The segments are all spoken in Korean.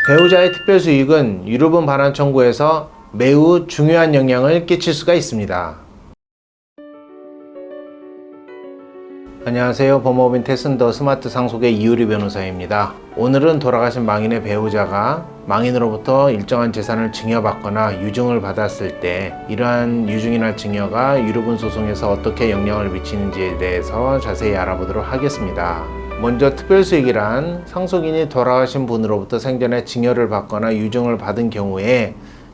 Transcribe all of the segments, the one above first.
배우자의 특별수익은 유류분 반환 청구에서 매우 중요한 영향을 끼칠 수가 있습니다. 안녕하세요. 법무법인 테슨더 스마트 상속의 이유리 변호사입니다. 오늘은 돌아가신 망인의 배우자가 망인으로부터 일정한 재산을 증여받거나 유증을 받았을 때 이러한 유증이나 증여가 유류분 소송에서 어떻게 영향을 미치는지에 대해서 자세히 알아보도록 하겠습니다. 먼저 특별수익이란 상속인이 돌아가신 분으로부터 생전에 증여를 받거나 유증을 받은 경우에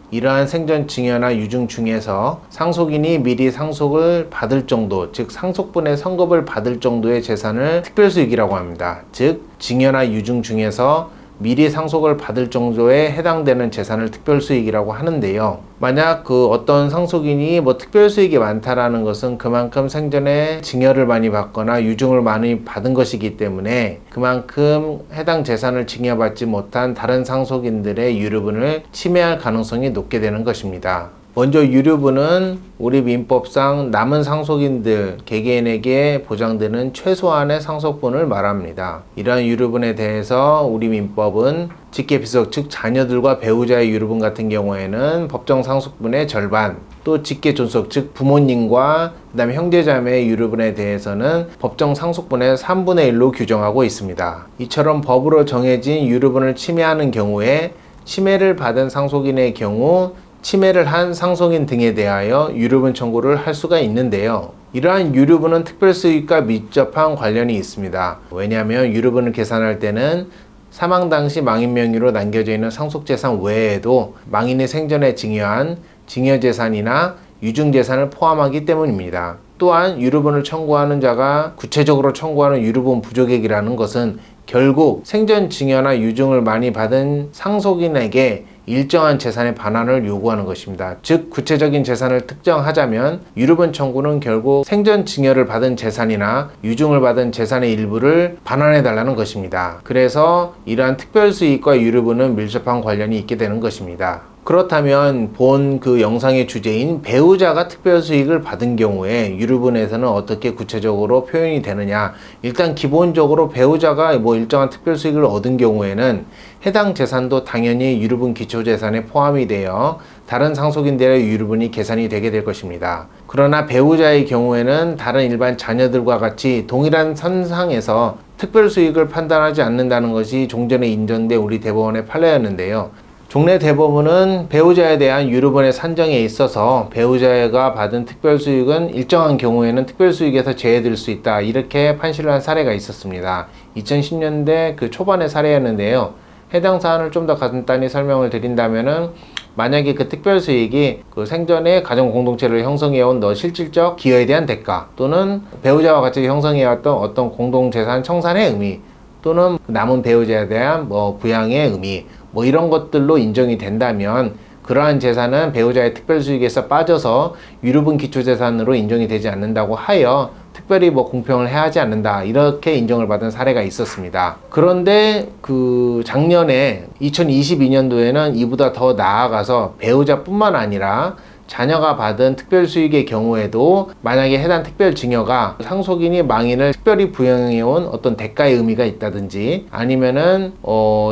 이러한 생전 증여나 유증 중에서 상속인이 미리 상속을 받을 정도, 즉 상속분의 선급을 받을 정도의 재산을 특별수익이라고 합니다. 즉 증여나 유증 중에서 미리 상속을 받을 정도에 해당되는 재산을 특별수익이라고 하는데요. 만약 어떤 상속인이 특별수익이 많다라는 것은 그만큼 생전에 증여를 많이 받거나 유증을 많이 받은 것이기 때문에 그만큼 해당 재산을 증여받지 못한 다른 상속인들의 유류분을 침해할 가능성이 높게 되는 것입니다. 먼저 유류분은 우리 민법상 남은 상속인들 개개인에게 보장되는 최소한의 상속분을 말합니다. 이러한 유류분에 대해서 우리 민법은 직계비속 즉 자녀들과 배우자의 유류분 같은 경우에는 법정 상속분의 절반, 또 직계존속 즉 부모님과 그다음에 형제자매의 유류분에 대해서는 법정 상속분의 3분의 1로 규정하고 있습니다. 이처럼 법으로 정해진 유류분을 침해하는 경우에 침해를 받은 상속인의 경우 침해를 한 상속인 등에 대하여 유류분 청구를 할 수가 있는데요. 이러한 유류분은 특별수익과 밀접한 관련이 있습니다. 왜냐하면 유류분을 계산할 때는 사망 당시 망인 명의로 남겨져 있는 상속재산 외에도 망인이 생전에 증여한 증여재산이나 유증재산을 포함하기 때문입니다. 또한 유류분을 청구하는 자가 구체적으로 청구하는 유류분 부족액이라는 것은 결국 생전 증여나 유증을 많이 받은 상속인에게 일정한 재산의 반환을 요구하는 것입니다. 즉 구체적인 재산을 특정하자면 유류분 청구는 결국 생전 증여를 받은 재산이나 유증을 받은 재산의 일부를 반환해 달라는 것입니다. 그래서 이러한 특별수익과 유류분은 밀접한 관련이 있게 되는 것입니다. 그렇다면 본 영상의 주제인 배우자가 특별수익을 받은 경우에 유류분에서는 어떻게 구체적으로 표현이 되느냐. 일단 기본적으로 배우자가 일정한 특별수익을 얻은 경우에는 해당 재산도 당연히 유류분 기초재산에 포함이 되어 다른 상속인들의 유류분이 계산이 되게 될 것입니다. 그러나 배우자의 경우에는 다른 일반 자녀들과 같이 동일한 선상에서 특별수익을 판단하지 않는다는 것이 종전에 인정된 우리 대법원의 판례였는데요. 종래 대법원은 배우자에 대한 유류분의 산정에 있어서 배우자가 받은 특별수익은 일정한 경우에는 특별수익에서 제외될 수 있다, 이렇게 판시를 한 사례가 있었습니다. 2010년대 초반의 사례였는데요. 해당 사안을 좀 더 간단히 설명을 드린다면은 만약에 특별수익이 생전에 가정공동체를 형성해온 실질적 기여에 대한 대가, 또는 배우자와 같이 형성해왔던 어떤 공동재산 청산의 의미, 또는 남은 배우자에 대한 부양의 의미, 이런 것들로 인정이 된다면 그러한 재산은 배우자의 특별수익에서 빠져서 유류분 기초재산으로 인정이 되지 않는다고 하여 특별히 공평을 해야 하지 않는다, 이렇게 인정을 받은 사례가 있었습니다. 그런데 작년에 2022년도에는 이보다 더 나아가서 배우자뿐만 아니라 자녀가 받은 특별수익의 경우에도 만약에 해당 특별증여가 상속인이 망인을 특별히 부양해온 어떤 대가의 의미가 있다든지, 아니면은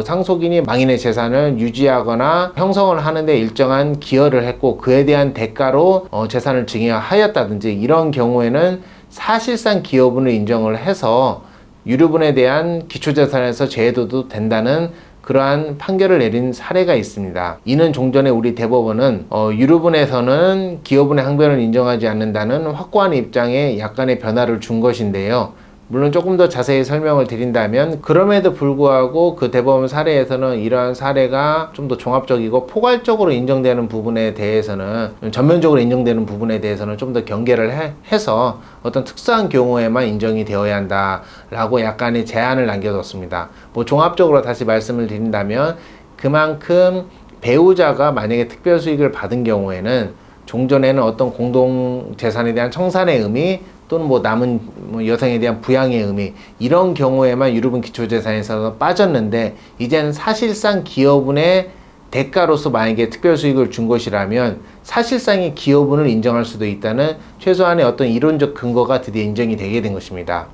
상속인이 망인의 재산을 유지하거나 형성을 하는데 일정한 기여를 했고 그에 대한 대가로 재산을 증여하였다든지, 이런 경우에는 사실상 기여분을 인정을 해서 유류분에 대한 기초재산에서 제외도 된다는 그러한 판결을 내린 사례가 있습니다. 이는 종전에 우리 대법원은 유류분에서는 기여분의 항변을 인정하지 않는다는 확고한 입장에 약간의 변화를 준 것인데요. 물론 조금 더 자세히 설명을 드린다면 그럼에도 불구하고 대법원 사례에서는 이러한 사례가 좀 더 종합적이고 포괄적으로 인정되는 부분에 대해서는, 전면적으로 인정되는 부분에 대해서는 좀 더 경계를 해서 어떤 특수한 경우에만 인정이 되어야 한다라고 약간의 제한을 남겨뒀습니다. 종합적으로 다시 말씀을 드린다면 그만큼 배우자가 만약에 특별수익을 받은 경우에는 종전에는 어떤 공동재산에 대한 청산의 의미, 또는 남은 여성에 대한 부양의 의미, 이런 경우에만 유류분 기초재산에서 빠졌는데, 이제는 사실상 기여분의 대가로서 만약에 특별수익을 준 것이라면 사실상의 기여분을 인정할 수도 있다는 최소한의 어떤 이론적 근거가 드디어 인정이 되게 된 것입니다.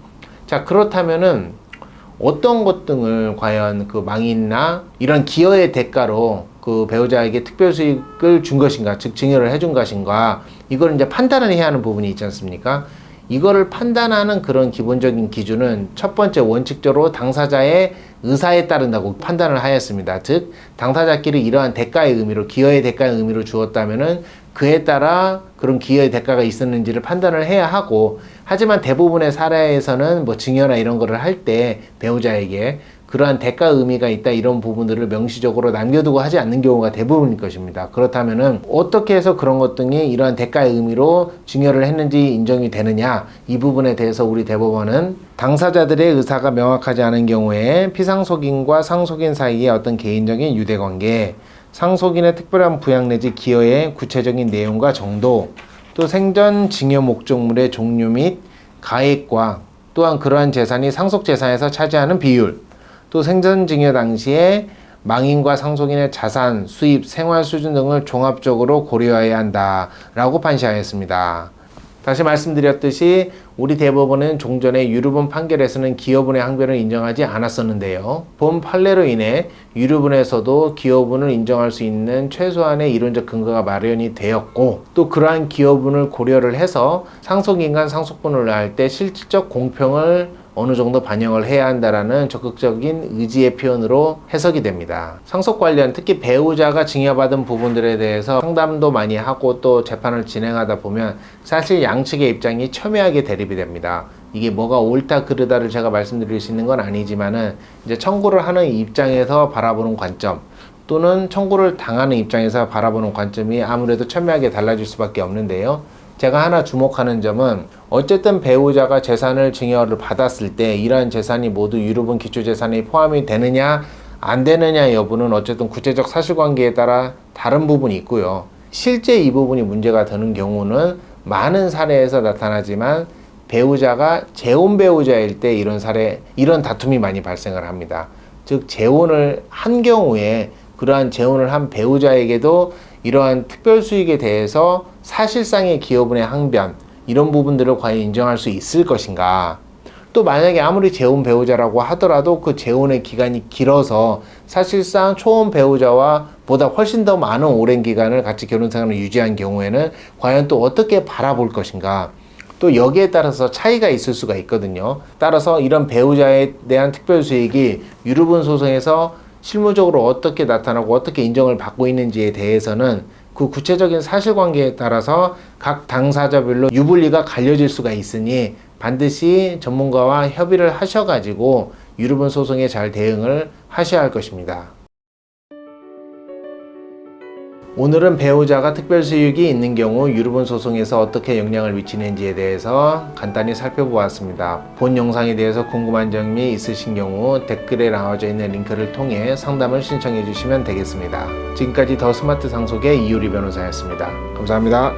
자, 그렇다면은 어떤 것 등을 과연 그 망인이나 이런 기여의 대가로 그 배우자에게 특별 수익을 준 것인가, 즉 증여를 해준 것인가, 이걸 이제 판단을 해야 하는 부분이 있지 않습니까? 이거를 판단하는 그런 기본적인 기준은 첫 번째 원칙적으로 당사자의 의사에 따른다고 판단을 하였습니다. 즉 당사자끼리 이러한 대가의 의미로, 기여의 대가의 의미로 주었다면은 그에 따라 그런 기여의 대가가 있었는지를 판단을 해야 하고, 하지만 대부분의 사례에서는 뭐 증여나 이런 거를 할 때 배우자에게 그러한 대가 의미가 있다 이런 부분들을 명시적으로 남겨두고 하지 않는 경우가 대부분일 것입니다. 그렇다면은 어떻게 해서 그런 것 등이 이러한 대가의 의미로 증여를 했는지 인정이 되느냐, 이 부분에 대해서 우리 대법원은 당사자들의 의사가 명확하지 않은 경우에 피상속인과 상속인 사이의 어떤 개인적인 유대관계, 상속인의 특별한 부양 내지 기여의 구체적인 내용과 정도, 또 생전 증여 목적물의 종류 및 가액과 또한 그러한 재산이 상속재산에서 차지하는 비율, 또 생전 증여 당시에 망인과 상속인의 자산, 수입, 생활 수준 등을 종합적으로 고려해야 한다라고 판시하였습니다. 다시 말씀드렸듯이 우리 대법원은 종전에 유류분 판결에서는 기여분의 항변을 인정하지 않았었는데요. 본 판례로 인해 유류분에서도 기여분을 인정할 수 있는 최소한의 이론적 근거가 마련이 되었고, 또 그러한 기여분을 고려를 해서 상속인간 상속분을 할 때 실질적 공평을 어느 정도 반영을 해야 한다라는 적극적인 의지의 표현으로 해석이 됩니다. 상속 관련, 특히 배우자가 증여받은 부분들에 대해서 상담도 많이 하고 또 재판을 진행하다 보면 사실 양측의 입장이 첨예하게 대립이 됩니다. 이게 뭐가 옳다 그르다를 제가 말씀드릴 수 있는 건 아니지만은 이제 청구를 하는 입장에서 바라보는 관점, 또는 청구를 당하는 입장에서 바라보는 관점이 아무래도 첨예하게 달라질 수밖에 없는데요. 제가 하나 주목하는 점은 어쨌든 배우자가 재산을 증여를 받았을 때 이러한 재산이 모두 유류분 기초재산에 포함이 되느냐 안 되느냐 여부는 어쨌든 구체적 사실관계에 따라 다른 부분이 있고요. 실제 이 부분이 문제가 되는 경우는 많은 사례에서 나타나지만 배우자가 재혼 배우자일 때 이런 다툼이 많이 발생을 합니다. 즉 재혼을 한 경우에 그러한 재혼을 한 배우자에게도 이러한 특별 수익에 대해서 사실상의 기여분의 항변, 이런 부분들을 과연 인정할 수 있을 것인가. 또 만약에 아무리 재혼 배우자라고 하더라도 그 재혼의 기간이 길어서 사실상 초혼 배우자와 보다 훨씬 더 많은 오랜 기간을 같이 결혼 생활을 유지한 경우에는 과연 또 어떻게 바라볼 것인가. 또 여기에 따라서 차이가 있을 수가 있거든요. 따라서 이런 배우자에 대한 특별 수익이 유류분 소송에서 실무적으로 어떻게 나타나고 어떻게 인정을 받고 있는지에 대해서는 그 구체적인 사실관계에 따라서 각 당사자별로 유불리가 갈려질 수가 있으니 반드시 전문가와 협의를 하셔가지고 유류분 소송에 잘 대응을 하셔야 할 것입니다. 오늘은 배우자가 특별수익이 있는 경우 유류분 소송에서 어떻게 영향을 미치는지에 대해서 간단히 살펴보았습니다. 본 영상에 대해서 궁금한 점이 있으신 경우 댓글에 나와져 있는 링크를 통해 상담을 신청해 주시면 되겠습니다. 지금까지 더 스마트 상속의 이효리 변호사였습니다. 감사합니다.